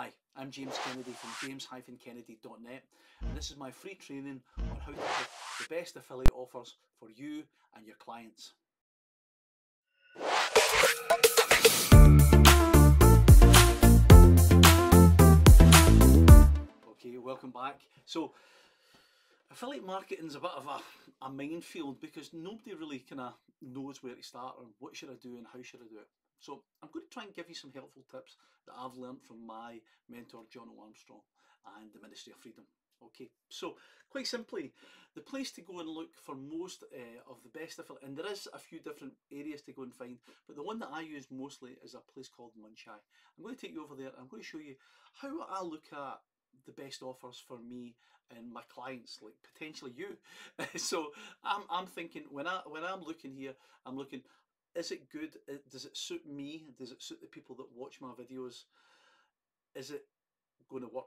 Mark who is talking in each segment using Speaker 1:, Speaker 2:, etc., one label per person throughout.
Speaker 1: Hi, I'm James Kennedy from james-kennedy.net, and this is my free training on how to pick the best affiliate offers for you and your clients. Okay, welcome back. So affiliate marketing is a bit of a minefield because nobody really kind of knows where to start or what should I do and how should I do it. So I'm going to try and give you some helpful tips that I've learned from my mentor John Armstrong and the Ministry of Freedom. Okay, so quite simply, the place to go and look for most of the best affiliate, and there is a few different areas to go and find, but the one that I use mostly is a place called Muncheye. I'm going to take you over there. I'm going to show you how I look at the best offers for me and my clients, like potentially you. So I'm thinking when I'm looking here, I'm looking, is it good? Does it suit me? Does it suit the people that watch my videos? Is it going to work?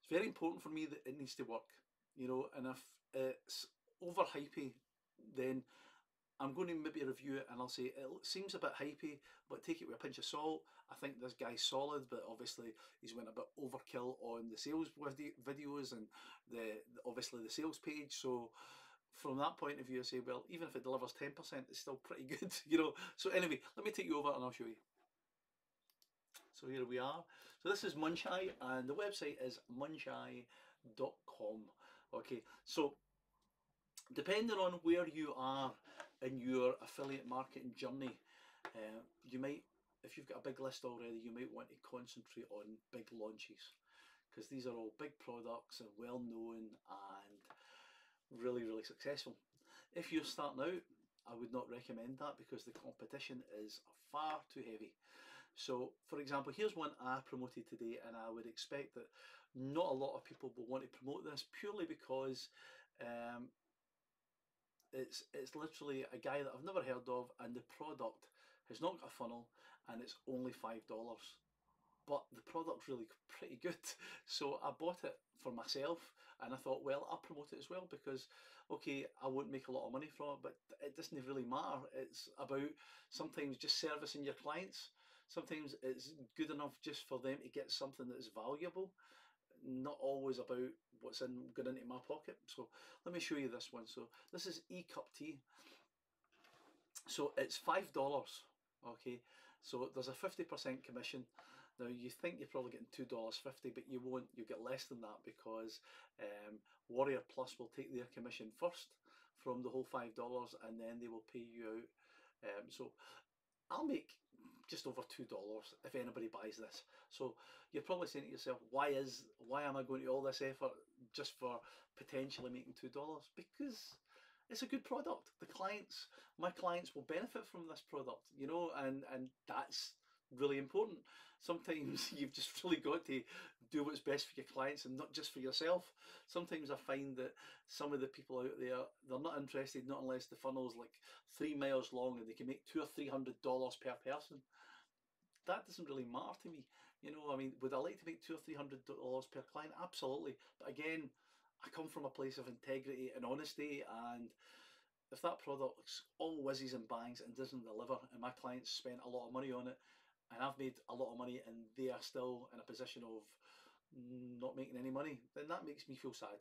Speaker 1: It's very important for me that it needs to work, you know, and if it's overhypey, then I'm going to maybe review it and I'll say it seems a bit hypey, but take it with a pinch of salt. I think this guy's solid, but obviously he's went a bit overkill on the sales videos and obviously the sales page. So from that point of view, I say, well, even if it delivers 10%, it's still pretty good, you know. So anyway, let me take you over and I'll show you. So here we are. So this is Muncheye and the website is muncheye.com. Okay, so depending on where you are in your affiliate marketing journey, you might, if you've got a big list already, you might want to concentrate on big launches because these are all big products and well known and really, really successful. If you're starting out, I would not recommend that because the competition is far too heavy. So for example, here's one I promoted today, and I would expect that not a lot of people will want to promote this purely because it's literally a guy that I've never heard of, and the product has not got a funnel and it's only $5, but the product's really pretty good. So I bought it for myself and I thought, well, I'll promote it as well because okay, I won't make a lot of money from it, but it doesn't really matter. It's about sometimes just servicing your clients. Sometimes it's good enough just for them to get something that is valuable, not always about what's going into my pocket. So let me show you this one. So this is E-Cup Tea. So it's $5. Okay, so there's a 50% commission. Now you think you're probably getting $2.50, but you won't. You get less than that because Warrior Plus will take their commission first from the whole $5, and then they will pay you out. So I'll make just over $2 if anybody buys this. So you're probably saying to yourself, why am I going to all this effort just for potentially making $2? Because it's a good product. My clients will benefit from this product, you know, and that's really important. Sometimes you've just really got to do what's best for your clients and not just for yourself. Sometimes I find that some of the people out there, they're not interested, not unless the funnel's like 3 miles long and they can make $200 or $300 per person. That doesn't really matter to me. You know, I mean, would I like to make $200 or $300 per client? Absolutely. But again, I come from a place of integrity and honesty, and if that product's all whizzes and bangs and doesn't deliver, and my clients spent a lot of money on it, and I've made a lot of money, and they are still in a position of not making any money, then that makes me feel sad.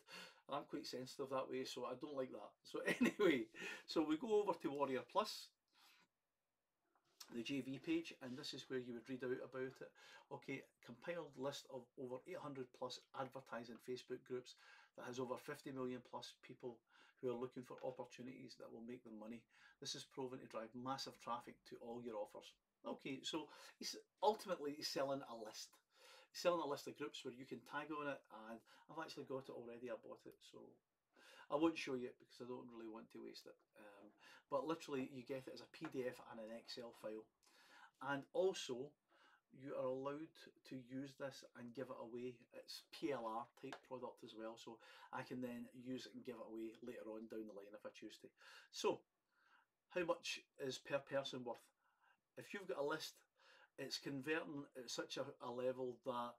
Speaker 1: And I'm quite sensitive that way, so I don't like that. So anyway, so we go over to Warrior Plus, the JV page, and this is where you would read out about it. Okay, compiled list of over 800 plus advertising Facebook groups that has over 50 million plus people who are looking for opportunities that will make them money. This is proven to drive massive traffic to all your offers. Okay, so ultimately he's selling a list. He's selling a list of groups where you can tag on it, and I've actually got it already. I bought it, so I won't show you it because I don't really want to waste it. But literally you get it as a PDF and an Excel file. And also you are allowed to use this and give it away. It's PLR type product as well. So I can then use it and give it away later on down the line if I choose to. So how much is per person worth? If you've got a list, it's converting at such a level that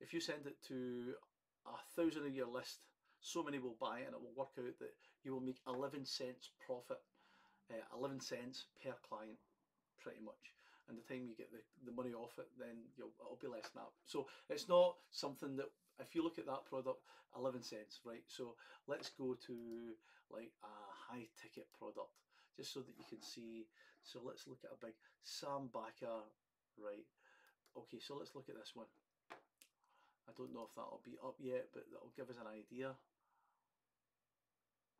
Speaker 1: if you send it to 1,000 of your list, so many will buy it, and it will work out that you will make 11 cents profit, 11 cents per client, pretty much. and the time you get the money off it, then it'll be less than that. So it's not something that, if you look at that product, 11 cents, right? So let's go to like a high ticket product, just so that you can see. So let's look at a big Sam Backer, right? Okay, so let's look at this one. I don't know if that'll be up yet, but that'll give us an idea.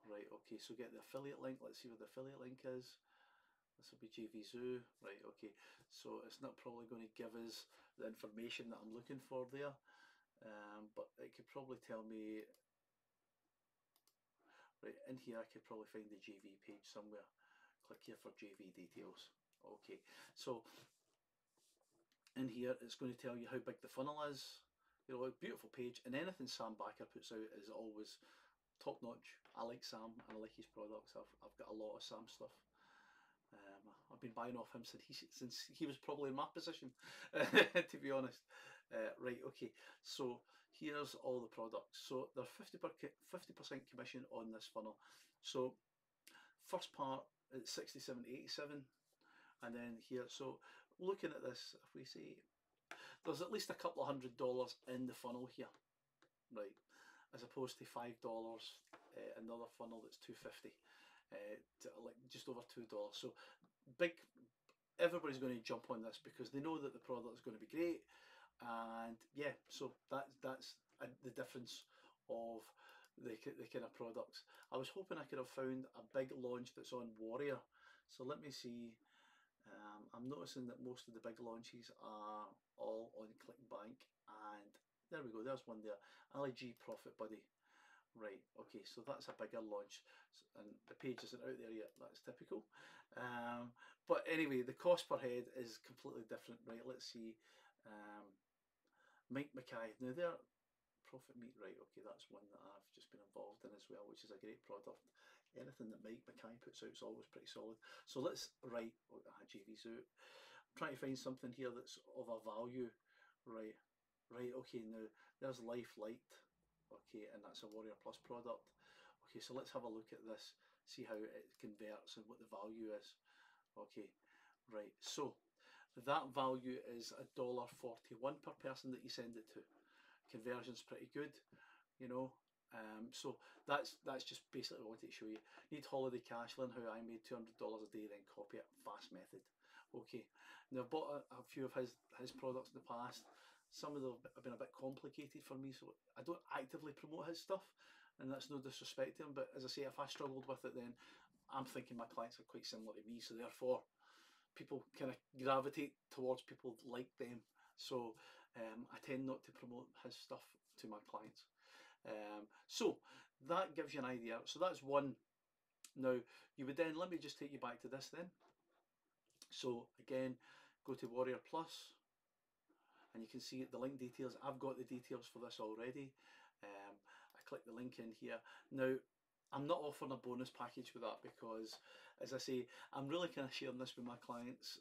Speaker 1: Right, okay, so get the affiliate link. Let's see what the affiliate link is. This will be JVZoo. Right, okay, so it's not probably going to give us the information that I'm looking for there, but it could probably tell me, right, in here I could probably find the JV page somewhere. Click here for JV details. Okay, so in here it's going to tell you how big the funnel is. You know, a beautiful page, and anything Sam Backer puts out is always top notch. I like Sam and I like his products. I've got a lot of Sam stuff. I've been buying off him since he was probably in my position, to be honest. Right, okay, so here's all the products. So they're 50% commission on this funnel. So first part is 67.87, and then here, so looking at this, if we say there's at least a couple of $100 in the funnel here, right, as opposed to $5, another funnel that's $2.50, to like just over $2. So big, everybody's going to jump on this because they know that the product is going to be great, and yeah, so that's the difference of the kind of products. I was hoping I could have found a big launch that's on Warrior. So let me see. I'm noticing that most of the big launches are all on ClickBank, and there we go, there's one there, Ali G Profit Buddy. Right, okay, so that's a bigger launch, and the page isn't out there yet, that's typical. But anyway, the cost per head is completely different. Right, let's see. Mike Mackay, now their Profit Meat, right, okay, that's one that I've just been involved in as well, which is a great product. Anything that Mike Mackay puts out is always pretty solid. So let's, right, JVZoo. I'm trying to find something here that's of a value. Right, okay, now there's Life Light. Okay, and that's a Warrior Plus product. Okay, so let's have a look at this, see how it converts and what the value is. Okay, right, so that value is $1.41 per person that you send it to. Conversion's pretty good, you know. So that's just basically what I wanted to show you. Need Holiday Cash, learn how I made $200 a day, then copy it. Fast method. Okay, now I've bought a few of his products in the past. Some of them have been a bit complicated for me, so I don't actively promote his stuff, and that's no disrespect to him, but as I say, if I struggled with it, then I'm thinking my clients are quite similar to me, so therefore people kind of gravitate towards people like them. So I tend not to promote his stuff to my clients. So that gives you an idea. So that's one. Now you would then, let me just take you back to this then. So again, go to Warrior Plus, and you can see the link details. I've got the details for this already. I click the link in here. Now, I'm not offering a bonus package with that because, as I say, I'm really kind of sharing this with my clients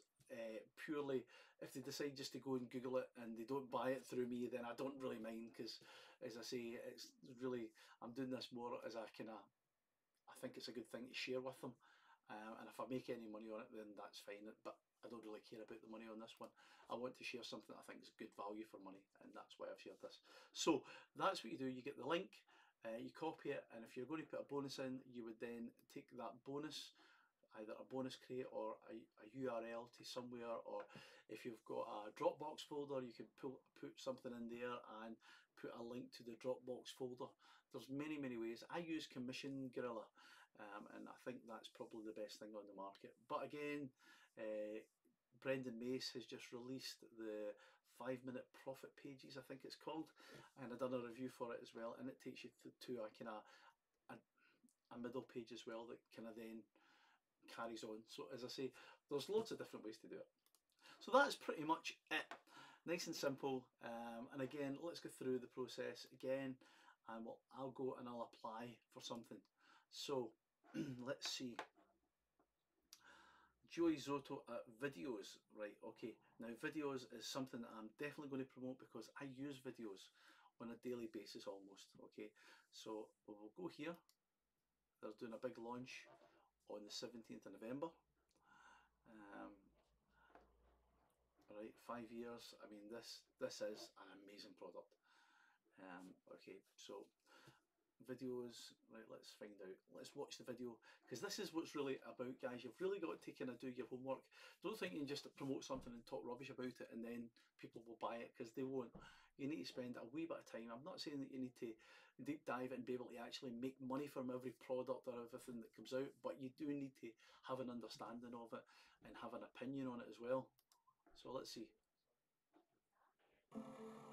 Speaker 1: purely if they decide just to go and Google it and they don't buy it through me, then I don't really mind, because, as I say, it's really, I'm doing this more as a kind of, I think it's a good thing to share with them. And if I make any money on it, then that's fine. But I don't really care about the money on this one. I want to share something I think is good value for money, and that's why I've shared this. So that's what you do. You get the link, you copy it, and if you're going to put a bonus in, you would then take that bonus, either a bonus crate or a URL to somewhere, or if you've got a Dropbox folder, you can put something in there and put a link to the Dropbox folder. There's many ways. I use Commission Gorilla, and I think that's probably the best thing on the market. But again, Brendan Mace has just released the 5-minute profit pages, I think it's called, and I've done a review for it as well, and it takes you to a kind of a middle page as well that kind of then carries on. So as I say, there's lots of different ways to do it. So that's pretty much it. Nice and simple. And again, let's go through the process again, and I'll go and I'll apply for something. So let's see. Joey Zotto at videos, right? Okay, now videos is something that I'm definitely going to promote because I use videos on a daily basis almost. Okay, so we'll go here. They're doing a big launch on the 17th of November. right, 5 years. I mean, this is an amazing product. Okay, so videos, right, let's find out, let's watch the video, because this is what's really about, guys. You've really got to kind of do your homework. Don't think you can just promote something and talk rubbish about it and then people will buy it, because they won't. You need to spend a wee bit of time. I'm not saying that you need to deep dive and be able to actually make money from every product or everything that comes out, but you do need to have an understanding of it and have an opinion on it as well. So let's see.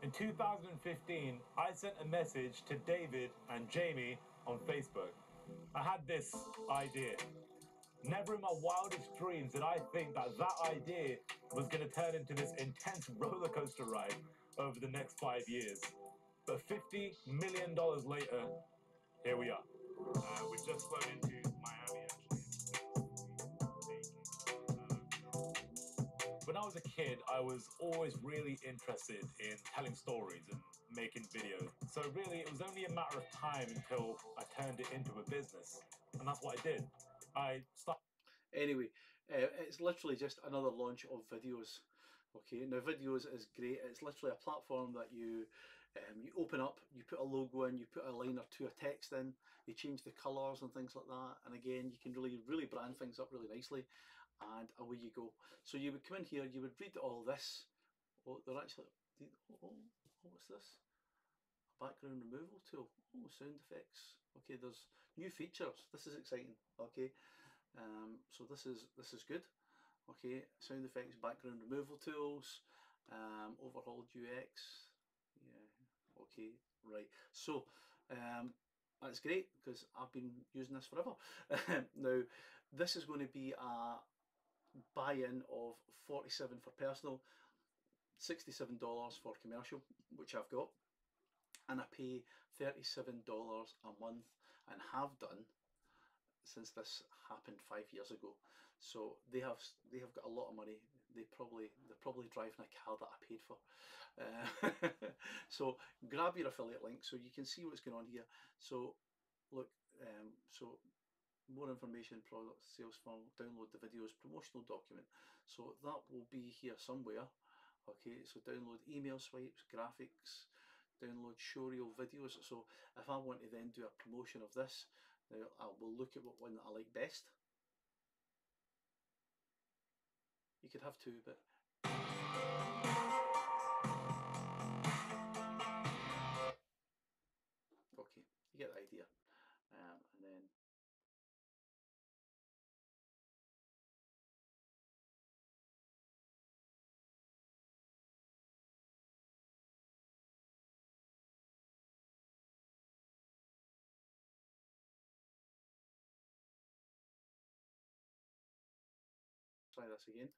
Speaker 2: In 2015, I sent a message to David and Jamie on Facebook. I had this idea. Never in my wildest dreams did I think that that idea was going to turn into this intense roller coaster ride over the next 5 years. But $50 million later, here we are. We just flown into Miami, actually. When I was a kid, I was always really interested in telling stories and making videos. So really, it was only a matter of time until I turned it into a business. And that's what I did. I started.
Speaker 1: Anyway, it's literally just another launch of videos. Okay, now videos is great. It's literally a platform that you open up, you put a logo in, you put a line or two of text in, you change the colours and things like that. And again, you can really brand things up really nicely, and away you go. So you would come in here, you would read all this. Oh, they're actually. What's this? A background removal tool. Oh, sound effects. Okay, there's new features. This is exciting. Okay, so this is good. Okay, sound effects, background removal tools, overhauled UX. Yeah, okay, right. So that's great because I've been using this forever. Now, this is going to be a buy-in of 47 for personal, $67 for commercial, which I've got, and I pay $37 a month and have done since this happened 5 years ago. So they have got a lot of money. They're probably driving a car that I paid for. So grab your affiliate link so you can see what's going on here. So look, so more information, product, sales funnel, download the videos, promotional document. So that will be here somewhere. Okay, so download email swipes, graphics, download showreel videos. So if I want to then do a promotion of this, now I will look at what one that I like best. You could have two, but okay, you get the idea. And then try this again.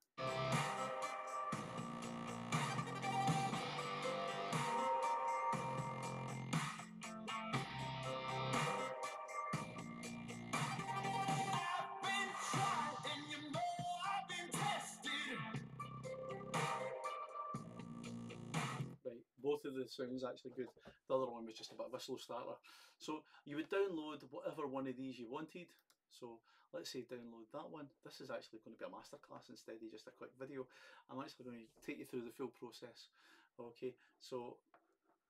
Speaker 1: Right, both of the sounds actually good. The other one was just a bit of a slow starter. So you would download whatever one of these you wanted. So let's say download that one. This is actually going to be a masterclass instead of just a quick video. I'm actually going to take you through the full process. Okay, so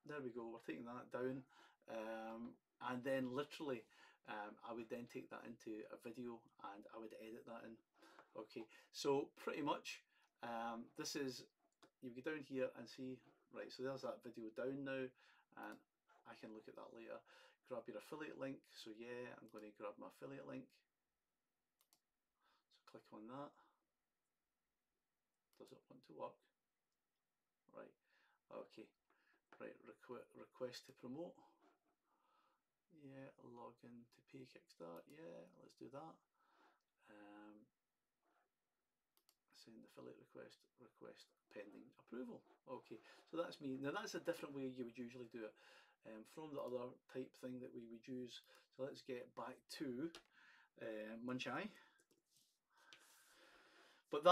Speaker 1: there we go. We're taking that down, and then literally, I would then take that into a video and I would edit that in. Okay, so pretty much, this is, you go down here and see, right, so there's that video down now, and I can look at that later. Grab your affiliate link. So yeah, I'm going to grab my affiliate link. So click on that. Does it want to work? Right, okay, right, request to promote. Yeah, log in to pay Kickstart. Yeah, let's do that. Send affiliate request pending approval. Okay, so that's me. Now that's a different way you would usually do it from the other type thing that we would use. So let's get back to Munchai. But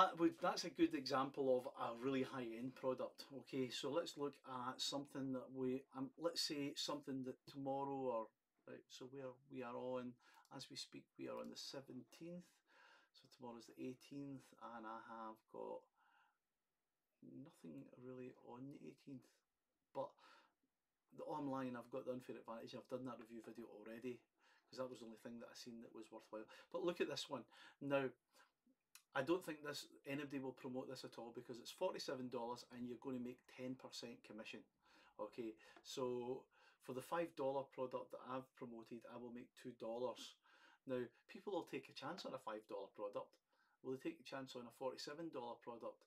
Speaker 1: that's a good example of a really high-end product. Okay, so let's look at something that let's say something that tomorrow, or right, so we are on, as we speak, we are on the 17th. So tomorrow's the 18th, and I have got nothing really on the 18th. But the online, I've got the unfair advantage. I've done that review video already because that was the only thing that I seen that was worthwhile. But look at this one. Now, I don't think anybody will promote this at all because it's $47 and you're going to make 10% commission. Okay, so for the $5 product that I've promoted, I will make $2. Now, people will take a chance on a $5 product. Will they take a chance on a $47 product?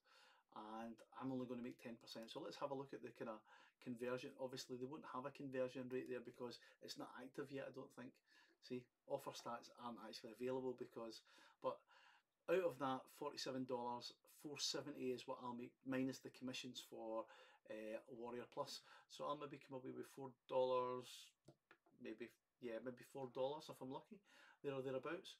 Speaker 1: And I'm only going to make 10%. So let's have a look at the kind of conversion. Obviously, they won't have a conversion rate there because it's not active yet, I don't think. See, offer stats aren't actually available but out of that $47, $4.70 is what I'll make minus the commissions for Warrior Plus. So I'll maybe come away with $4, maybe $4 if I'm lucky, there or thereabouts.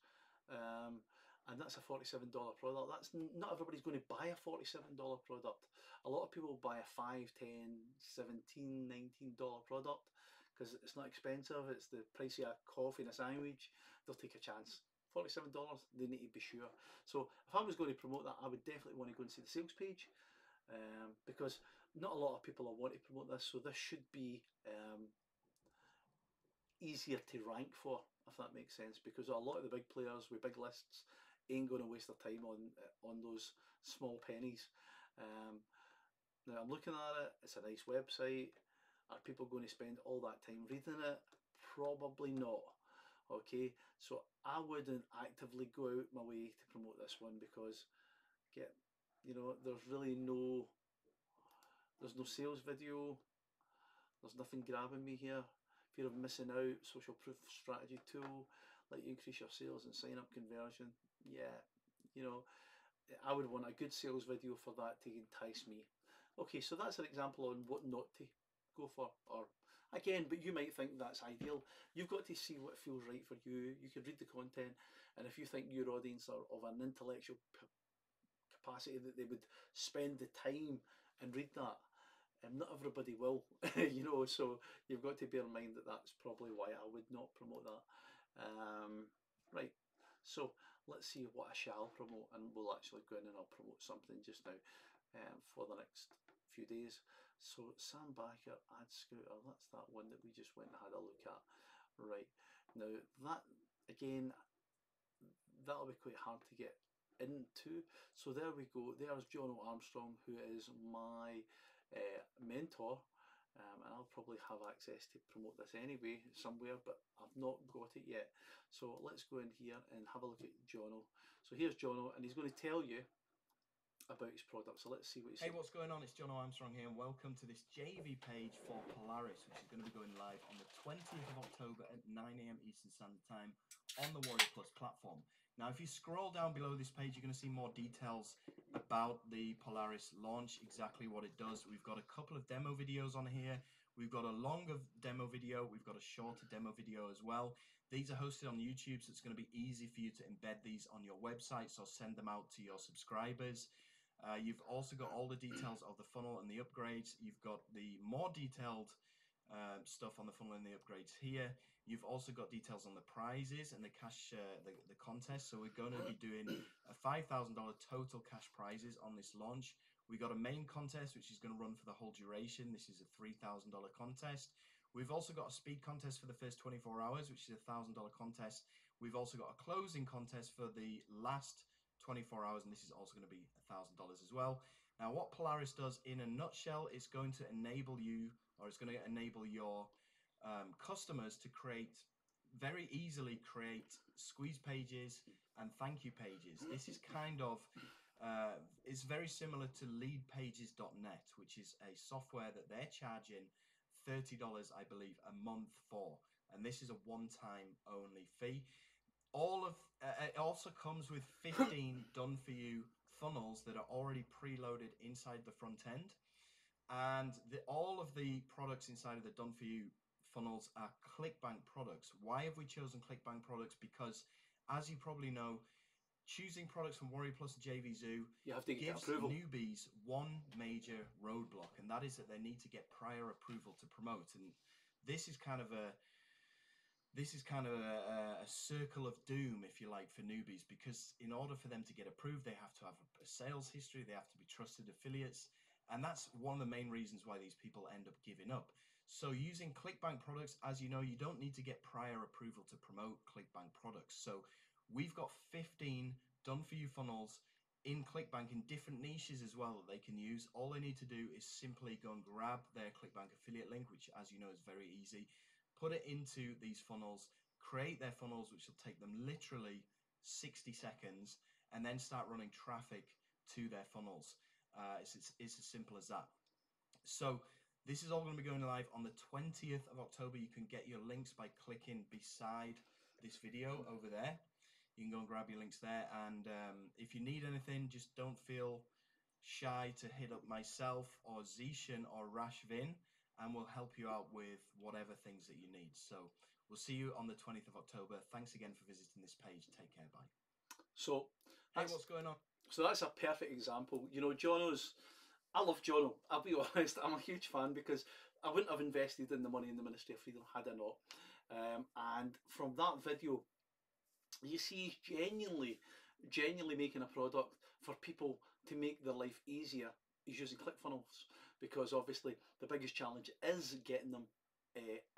Speaker 1: And that's a $47 product. That's not everybody's going to buy a $47 product. A lot of people buy a $5, $10, $17, $19 product because it's not expensive. It's the price of a coffee and a sandwich. They'll take a chance. $47, they need to be sure. So if I was going to promote that, I would definitely want to go and see the sales page because not a lot of people will want to promote this. So this should be easier to rank for, if that makes sense, because a lot of the big players with big lists ain't going to waste their time on those small pennies. Now I'm looking at it, it's a nice website. Are people going to spend all that time reading it? Probably not. Okay, so I wouldn't actively go out my way to promote this one because there's really there's no sales video, there's nothing grabbing me here. Fear of missing out, social proof strategy tool, let you increase your sales and sign up conversion. Yeah, I would want a good sales video for that to entice me. Okay, so that's an example on what not to go for. Or again, but you might think that's ideal. You've got to see what feels right for you. You can read the content, and if you think your audience are of an intellectual capacity that they would spend the time and read that, not everybody will, so you've got to bear in mind that that's probably why I would not promote that. Right, so let's see what I shall promote, and we'll actually go in and I'll promote something just now for the next few days. So Sam Backer, Ad Scouter, that's that one that we just went and had a look at. Right, now that, again, that'll be quite hard to get into. So there we go, there's John Armstrong, who is my mentor, and I'll probably have access to promote this anyway somewhere, but I've not got it yet. So let's go in here and have a look at Jono. So here's Jono, and he's going to tell you about his product. So let's see what he says.
Speaker 3: Hey, what's going on? It's Jono Armstrong here, and welcome to this JV page for Polaris, which is going to be going live on the 20th of October at 9 AM Eastern Standard Time on the Warrior Plus platform. Now, if you scroll down below this page, you're going to see more details about the Polaris launch, exactly what it does. We've got a couple of demo videos on here. We've got a longer demo video. We've got a shorter demo video as well. These are hosted on YouTube, so it's going to be easy for you to embed these on your websites or send them out to your subscribers. You've also got all the details of the funnel and the upgrades. You've got the more detailed stuff on the funnel and the upgrades here. You've also got details on the prizes and the cash, the contest. So we're going to be doing a $5,000 total cash prizes on this launch. We got a main contest, which is going to run for the whole duration. This is a $3,000 contest. We've also got a speed contest for the first 24 hours, which is a $1,000 contest. We've also got a closing contest for the last 24 hours, and this is also going to be $1,000 as well. Now, what Polaris does in a nutshell is going to enable you, or it's going to enable your customers to very easily create squeeze pages and thank you pages. This is kind of, it's very similar to leadpages.net, which is a software that they're charging $30, I believe, a month for. And this is a one-time only fee. It also comes with 15 done-for-you funnels that are already preloaded inside the front end. And all of the products inside of the done-for-you funnels are ClickBank products. Why have we chosen ClickBank products? Because, as you probably know, choosing products from Warrior Plus and JVZoo gives newbies one major roadblock, and that is that they need to get prior approval to promote. And this is kind of a circle of doom, if you like, for newbies, because in order for them to get approved, they have to have a sales history, they have to be trusted affiliates, And that's one of the main reasons why these people end up giving up. So using ClickBank products, as you know, you don't need to get prior approval to promote ClickBank products. So we've got 15 done for you funnels in ClickBank in different niches as well that they can use. All they need to do is simply go and grab their ClickBank affiliate link, which, as you know, is very easy, put it into these funnels, create their funnels, which will take them literally 60 seconds, and then start running traffic to their funnels. It's as simple as that. So this is all going to be going live on the 20th of October. You can get your links by clicking beside this video over there. You can go and grab your links there. And if you need anything, just don't feel shy to hit up myself or Zishan or Rashvin, and we'll help you out with whatever things that you need. So we'll see you on the 20th of October. Thanks again for visiting this page. Take care. Bye.
Speaker 1: So,
Speaker 3: hey, what's going on?
Speaker 1: So that's a perfect example. You know, Jono's, I love Jono. I'll be honest, I'm a huge fan because I wouldn't have invested in the money in the Ministry of Freedom had I not. And from that video, you see genuinely making a product for people to make their life easier. He's using ClickFunnels because obviously the biggest challenge is getting them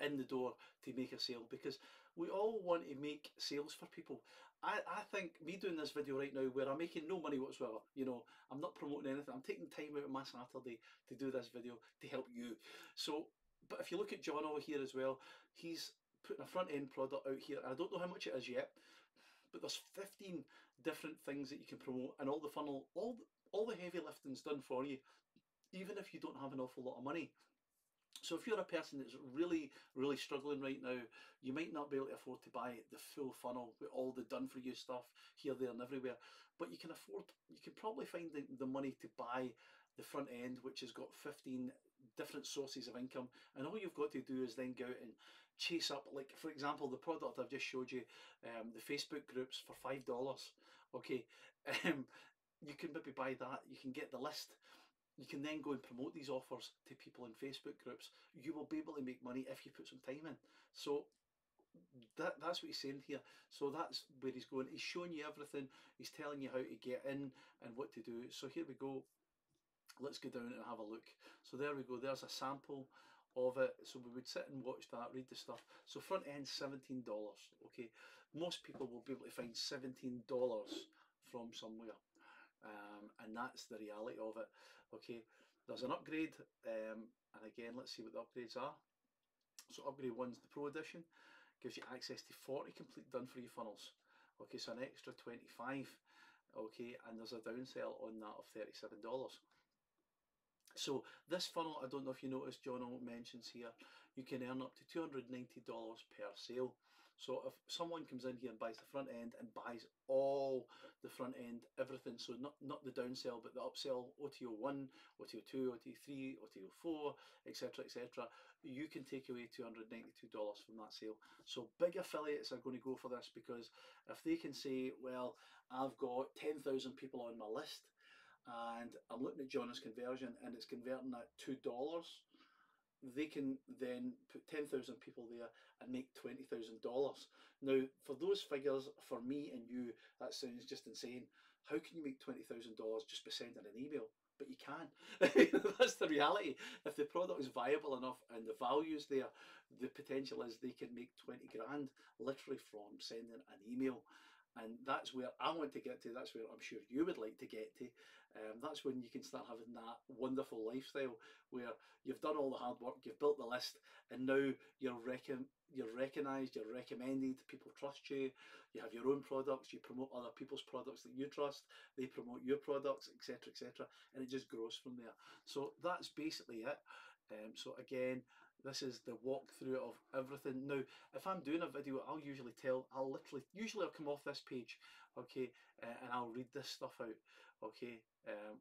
Speaker 1: in the door to make a sale, because we all want to make sales for people. I think me doing this video right now where I'm making no money whatsoever, you know, I'm not promoting anything, I'm taking time out of my Saturday to do this video to help you. So, but if you look at John over here as well, he's putting a front end product out here. I don't know how much it is yet, but there's 15 different things that you can promote, and all the funnel, all the heavy lifting's done for you, even if you don't have an awful lot of money. So if you're a person that's really struggling right now, you might not be able to afford to buy the full funnel with all the done for you stuff here, there and everywhere, but you can probably find the money to buy the front end, which has got 15 different sources of income, and all you've got to do is then go out and chase up, like for example the product I've just showed you, the Facebook groups for $5. Okay, you can maybe buy that, you can get the list, you can then go and promote these offers to people in Facebook groups. You will be able to make money if you put some time in. So that's what he's saying here. So that's where he's going. He's showing you everything. He's telling you how to get in and what to do. So here we go. Let's go down and have a look. So there we go. There's a sample of it. So we would sit and watch that, read the stuff. So front end $17. Okay, most people will be able to find $17 from somewhere. And that's the reality of it. Okay, there's an upgrade, and again, let's see what the upgrades are. So upgrade 1's the Pro Edition, gives you access to 40 complete done for you funnels. Okay, so an extra 25. Okay, and there's a downsell on that of $37. So this funnel, I don't know if you noticed, John mentions here, you can earn up to $290 per sale. So if someone comes in here and buys the front end and buys all the front end, everything, so not the downsell, but the upsell, OTO1, OTO2, OTO3, OTO4, etc., etc., you can take away $292 from that sale. So big affiliates are going to go for this, because if they can say, well, I've got 10,000 people on my list, and I'm looking at John's conversion and it's converting at $2, they can then put 10,000 people there and make $20,000. Now, for those figures, for me and you, that sounds just insane. How can you make $20,000 just by sending an email? But you can. That's the reality. If the product is viable enough and the value's there, the potential is they can make 20 grand literally from sending an email. And that's where I want to get to. That's where I'm sure you would like to get to. That's when you can start having that wonderful lifestyle where you've done all the hard work, you've built the list, and now you're recognised, you're recommended, people trust you, you have your own products, you promote other people's products that you trust, they promote your products, etc., etc., and it just grows from there. So that's basically it. So again, this is the walkthrough of everything. Now, if I'm doing a video, I'll come off this page, okay, and I'll read this stuff out, okay,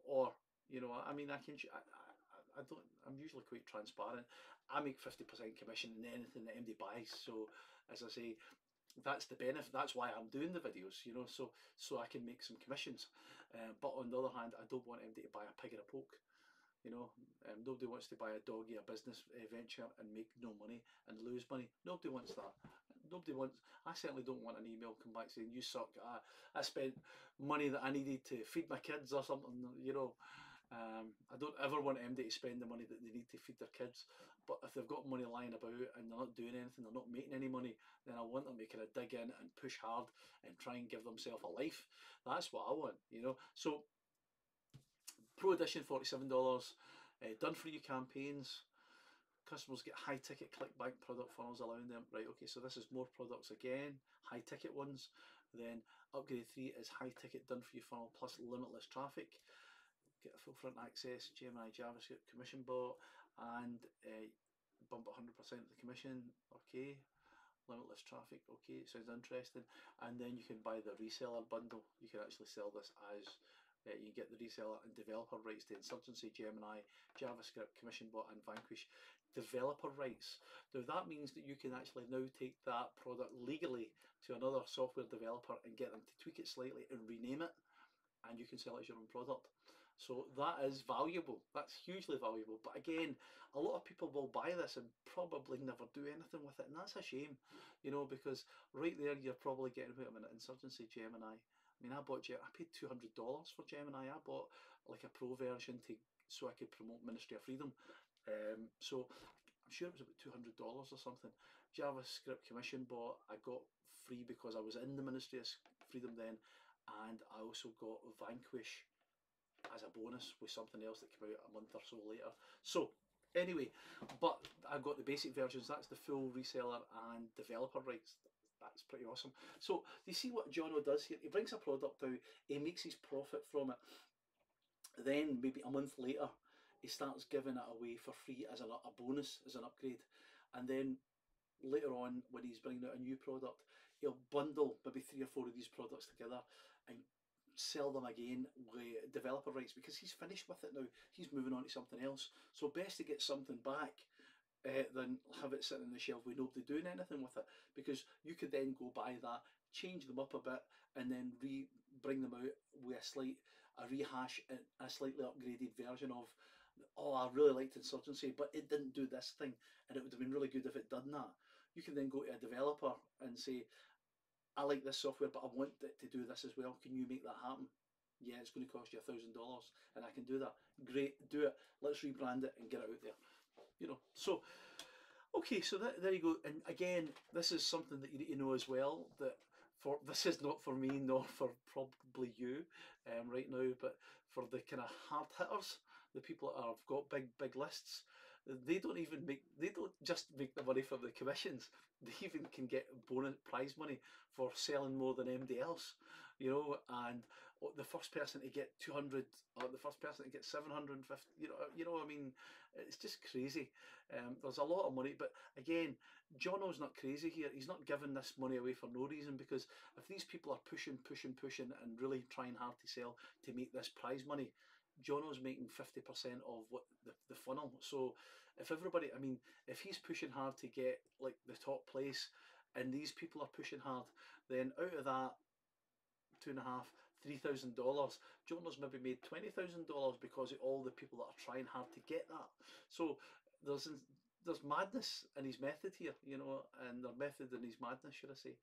Speaker 1: or, you know, I mean, I'm usually quite transparent. I make 50% commission in anything that MD buys, so as I say, that's the benefit. That's why I'm doing the videos, you know, so I can make some commissions. But on the other hand, I don't want MD to buy a pig in a poke. You know, nobody wants to buy a doggy, a business venture, and make no money and lose money. Nobody wants that. Nobody wants. I certainly don't want an email come back saying you suck. I spent money that I needed to feed my kids or something. You know, I don't ever want MD to spend the money that they need to feed their kids, but if they've got money lying about and they're not doing anything, they're not making any money, then I want them to kind of dig in and push hard and try and give themselves a life. That's what I want, you know. So Pro Edition, $47, done for you campaigns. Customers get high ticket clickbank product funnels allowing them. Right, okay, so this is more products again, high ticket ones. Then upgrade 3 is high ticket done for you funnel plus limitless traffic. Get a full front access, Gemini JavaScript commission bot, and bump 100% of the commission. Okay, limitless traffic. Okay, sounds interesting. And then you can buy the reseller bundle. You can actually sell this as you get the reseller and developer rights to Insurgency, Gemini, JavaScript, commission bot, and Vanquish. Developer rights. Now that means that you can actually now take that product legally to another software developer and get them to tweak it slightly and rename it, and you can sell it as your own product. So that is valuable. That's hugely valuable. But again, a lot of people will buy this and probably never do anything with it, and that's a shame, you know, because right there you're probably getting, wait a minute, Insurgency, Gemini. I mean, I paid $200 for Gemini. I bought like a pro version so I could promote Ministry of Freedom. So I'm sure it was about $200 or something. JavaScript commission bot I got free because I was in the Ministry of Freedom then, and I also got Vanquish as a bonus with something else that came out a month or so later. So anyway, but I've got the basic versions. That's the full reseller and developer rights. That's pretty awesome. So you see what Jono does here? He brings a product out, he makes his profit from it. Then maybe a month later, he starts giving it away for free as a bonus, as an upgrade. And then later on, when he's bringing out a new product, he'll bundle maybe 3 or 4 of these products together and sell them again with developer rights, because he's finished with it now. He's moving on to something else. So best to get something back than have it sitting on the shelf with nobody doing anything with it, because you could then go buy that, change them up a bit, and then bring them out with a rehash, a slightly upgraded version of, oh, I really liked Insurgency, but it didn't do this thing, and it would have been really good if it done that. You can then go to a developer and say, I like this software, but I want it to do this as well. Can you make that happen? Yeah, it's going to cost you $1,000, and I can do that. Great, do it. Let's rebrand it and get it out there. You know, so okay, so there you go. And again, this is something that you need to know as well. That this is not for me, nor for probably you right now, but for the kind of hard hitters, the people that have got big lists. They don't just make the money from the commissions. They even can get bonus prize money for selling more than anybody else, you know. And the first person to get 200, or the first person to get 750, you know. I mean, it's just crazy. There's a lot of money, but again, Jono's not crazy here. He's not giving this money away for no reason, because if these people are pushing and really trying hard to sell to make this prize money, Jono's making 50% of what the funnel. So if everybody, I mean, if he's pushing hard to get like the top place, and these people are pushing hard, then out of that $2,500–3,000, Jono's maybe made $20,000 because of all the people that are trying hard to get that. So there's madness in his method here, you know, and their method in his madness, should I say.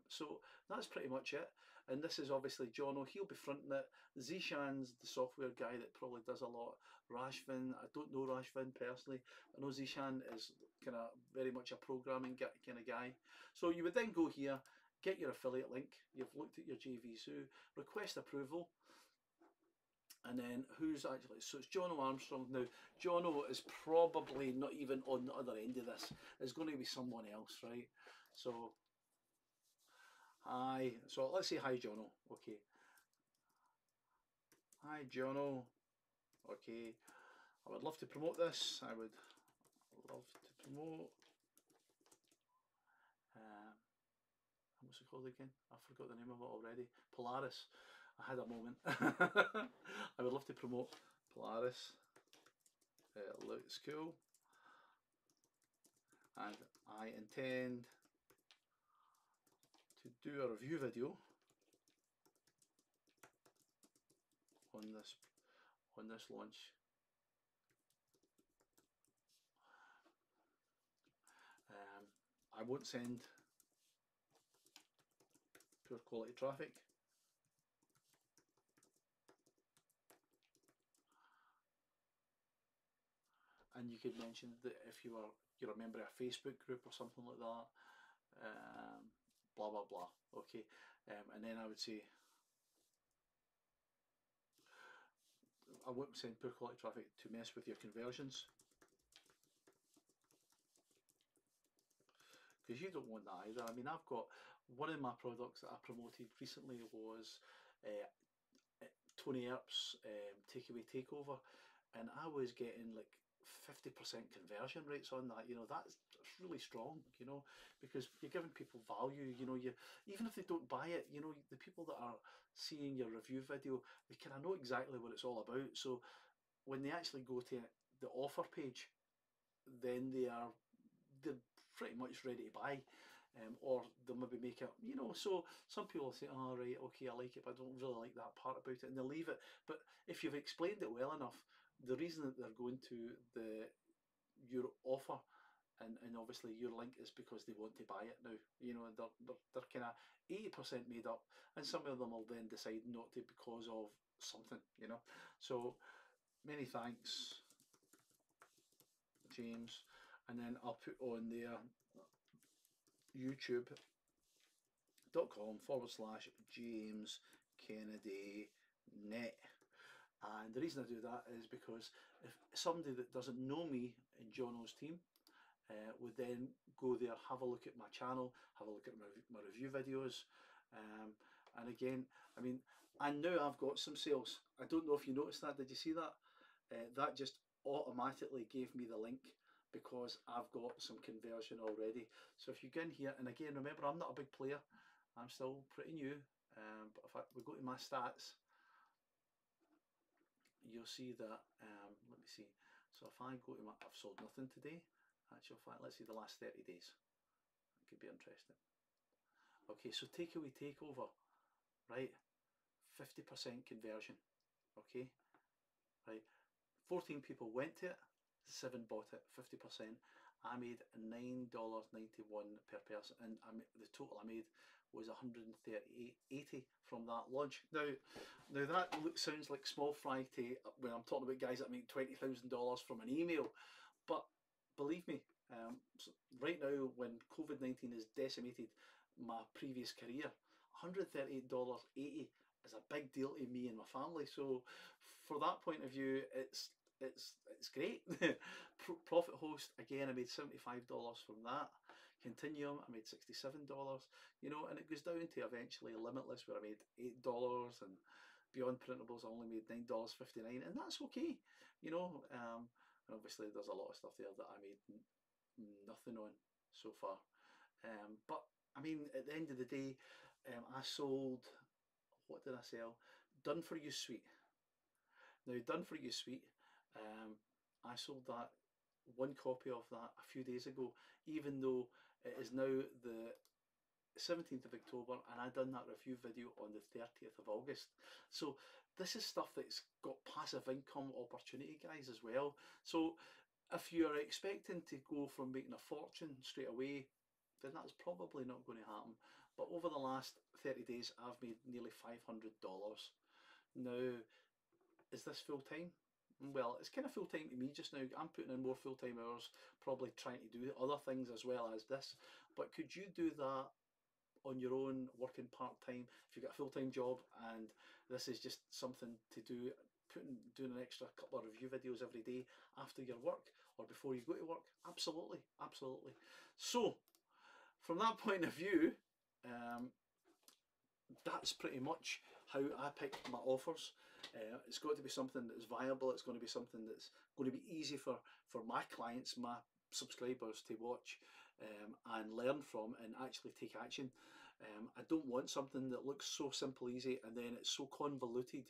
Speaker 1: So that's pretty much it. And this is obviously Jono. He'll be fronting it. Zishan's the software guy that probably does a lot. Rashvin, I don't know Rashvin personally. I know Zishan is kind of very much a programming kind of guy. So you would then go here, get your affiliate link. You've looked at your JVZoo, request approval. And then who's actually, so it's Jono Armstrong. Now, Jono is probably not even on the other end of this. It's going to be someone else, right? So, hi. So let's say hi, Jono. Okay. Hi, Jono. Okay. I would love to promote this. I would love to promote. What's it called again? I forgot the name of it already. Polaris. I had a moment. I would love to promote Polaris. Looks cool. And I intend to do a review video on this launch. I won't send poor quality traffic. and you could mention that if you're a member of a Facebook group or something like that, blah blah blah. Okay, and then I would say I won't send poor quality traffic to mess with your conversions, because you don't want that either. I mean, I've got one of my products that I promoted recently was Tony Earp's takeaway takeover, and I was getting like 50% conversion rates on that. You know, that's really strong, you know, because you're giving people value. You know, you, even if they don't buy it, you know, the people that are seeing your review video, they kind of know exactly what it's all about. So when they actually go to the offer page, then they're pretty much ready to buy. Or they'll maybe make it, you know, so some people say, oh right, okay, I like it, but I don't really like that part about it, and they'll leave it. But if you've explained it well enough, the reason that they're going to your offer and obviously your link is because they want to buy it now. You know, they're kind of 80% made up, and some of them will then decide not to because of something, you know. So many thanks, James. And then I'll put on there youtube.com/James Kennedy net. And the reason I do that is because if somebody that doesn't know me in Jono's team would then go there, have a look at my channel, have a look at my review videos, and again, I mean, and now I've got some sales. I don't know if you noticed that. Did you see that? That just automatically gave me the link because I've got some conversion already. So if you go in here, and again, remember, I'm not a big player. I'm still pretty new. But if we go to my stats, you'll see that, let me see. So if I go to I've sold nothing today. Actual fact, let's see the last 30 days. It could be interesting. Okay, so takeaway takeover, right? 50% conversion. Okay, right. 14 people went to it, 7 bought it, 50%. I made $9.91 per person, and the total I made was $138.80 from that launch. Now that sounds like small fry to when I'm talking about guys that make $20,000 from an email, but believe me, so right now when COVID-19 has decimated my previous career, $138.80 is a big deal to me and my family. So for that point of view, it's great. Profit Host, again, I made $75 from that. Continuum, I made $67, you know, and it goes down to eventually Limitless, where I made $8, and Beyond Printables I only made $9.59, and that's okay, you know. And obviously there's a lot of stuff there that I made nothing on so far. But I mean, at the end of the day, I sold, what did I sell? Done For You Suite. Now, Done For You Suite, I sold that, one copy of that a few days ago, even though it is now the 17th of October and I done that review video on the 30th of August. So this is stuff that's got passive income opportunity, guys, as well. So if you're expecting to go from making a fortune straight away, then that's probably not going to happen. But over the last 30 days, I've made nearly $500. Now, is this full time? Well, it's kind of full time to me just now. I'm putting in more full time hours, probably trying to do other things as well as this. But could you do that on your own, working part time? If you've got a full time job and this is just something to do, doing an extra couple of review videos every day after your work or before you go to work? Absolutely, absolutely. So, from that point of view, that's pretty much how I pick my offers. It's got to be something that's viable. It's going to be something that's going to be easy for my clients, my subscribers to watch and learn from and actually take action. I don't want something that looks so simple, easy, and then it's so convoluted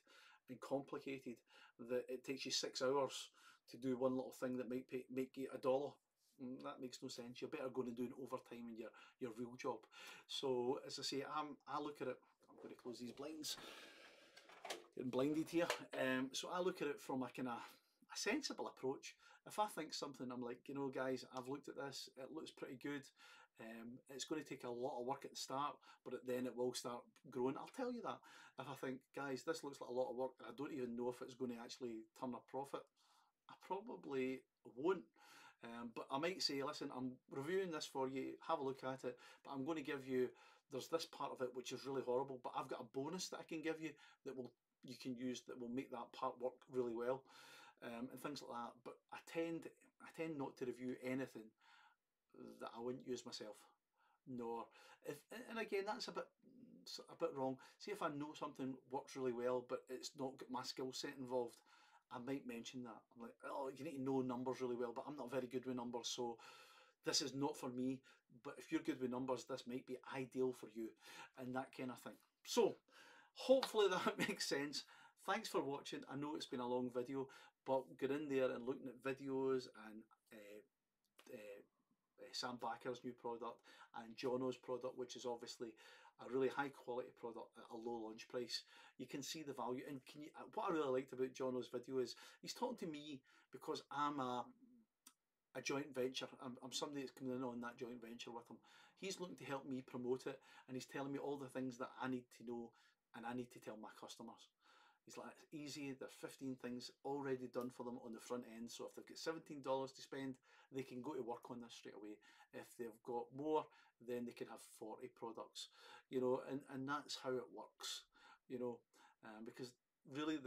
Speaker 1: and complicated that it takes you 6 hours to do one little thing that might make you $1. That makes no sense. You're better going to do overtime in your real job. So as I say, I look at it. I'm going to close these blinds. Getting blinded here. So I look at it from a kind of a sensible approach. If I think something, I'm like, you know, guys, I've looked at this. It looks pretty good. It's going to take a lot of work at the start, but then it will start growing. I'll tell you that. If I think, guys, this looks like a lot of work, and I don't even know if it's going to actually turn a profit, I probably won't. But I might say, listen, I'm reviewing this for you, have a look at it, but I'm going to give you, there's this part of it which is really horrible, but I've got a bonus that I can give you that you can use that will make that part work really well, and things like that. But I tend not to review anything that I wouldn't use myself. Nor if, and again, that's a bit wrong. See, if I know something works really well, but it's not got my skill set involved, I might mention that. I'm like, oh, you need to know numbers really well, but I'm not very good with numbers, so this is not for me. But if you're good with numbers, this might be ideal for you, and that kind of thing. So, hopefully that makes sense. Thanks for watching. I know it's been a long video, but get in there and looking at videos and Sam Backer's new product and Jono's product, which is obviously a really high quality product at a low launch price. You can see the value. And what I really liked about Jono's video is he's talking to me because I'm a joint venture. I'm somebody that's coming in on that joint venture with him. He's looking to help me promote it, and he's telling me all the things that I need to know and I need to tell my customers. He's like, it's easy, there's 15 things already done for them on the front end, so if they've got $17 to spend, they can go to work on this straight away. If they've got more, then they can have 40 products, you know, and that's how it works, you know, because really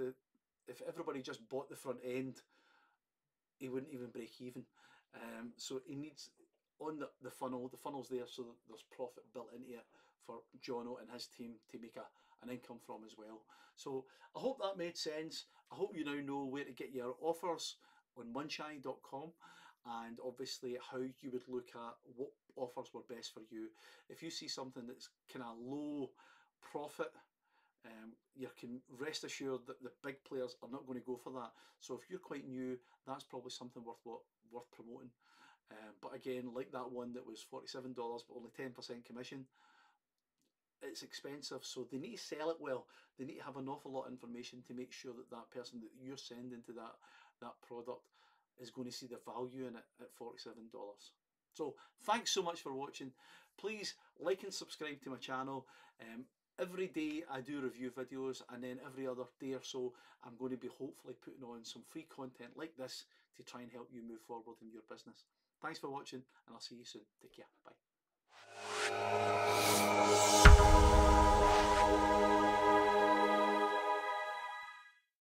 Speaker 1: if everybody just bought the front end, he wouldn't even break even. So he needs, on the funnel, the funnel's there so that there's profit built into it for Jono and his team to make an income from as well. So I hope that made sense. I hope you now know where to get your offers on muncheye.com, and obviously how you would look at what offers were best for you. If you see something that's kind of low profit, you can rest assured that the big players are not going to go for that. So if you're quite new, that's probably something worth promoting. But again, like that one that was $47 but only 10% commission, it's expensive, so they need to sell it well. They need to have an awful lot of information to make sure that that person that you're sending to that product is going to see the value in it at $47. So thanks so much for watching. Please like and subscribe to my channel. Every day I do review videos, and then every other day or so I'm going to be hopefully putting on some free content like this to try and help you move forward in your business. Thanks for watching, and I'll see you soon. Take care. Bye.